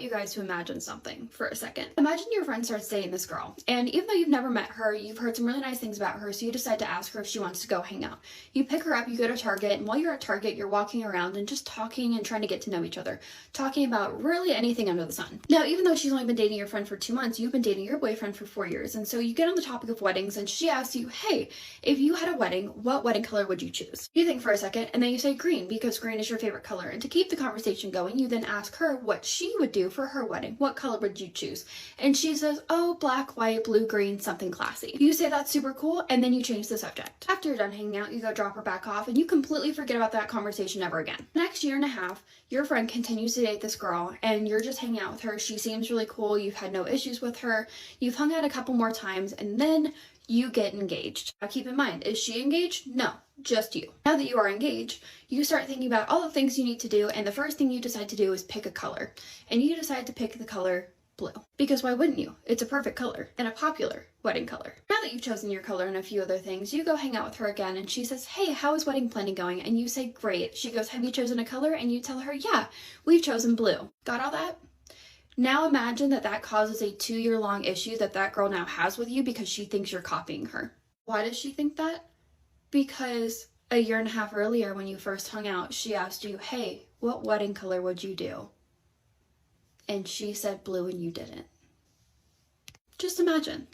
you guys to imagine something for a second. Imagine your friend starts dating this girl, and even though you've never met her, you've heard some really nice things about her, so you decide to ask her if she wants to go hang out. You pick her up, you go to Target, and while you're at Target, you're walking around and just talking and trying to get to know each other, talking about really anything under the sun. Now, even though she's only been dating your friend for 2 months, you've been dating your boyfriend for 4 years, and so you get on the topic of weddings, and she asks you, hey, if you had a wedding, what wedding color would you choose? You think for a second, and then you say green, because green is your favorite color, and to keep the conversation going, you then ask her what she would do for her wedding. What color would you choose? And she says, oh, black, white, blue, green, something classy. You say that's super cool, and then you change the subject. After you're done hanging out, you go drop her back off, and you completely forget about that conversation ever again. The next year and a half, your friend continues to date this girl, and you're just hanging out with her. She seems really cool. You've had no issues with her. You've hung out a couple more times, and then you get engaged. Now keep in mind, is she engaged? No, just you. Now that you are engaged, you start thinking about all the things you need to do, and the first thing you decide to do is pick a color. And you decide to pick the color blue. Because why wouldn't you? It's a perfect color and a popular wedding color. Now that you've chosen your color and a few other things, you go hang out with her again, and she says, hey, how is wedding planning going? And you say, great. She goes, have you chosen a color? And you tell her, yeah, we've chosen blue. Got all that? Now imagine that that causes a 2-year-long issue that girl now has with you because she thinks you're copying her. Why does she think that? Because a year and a half earlier when you first hung out, she asked you, hey, what wedding color would you do? And she said blue and you didn't. Just imagine.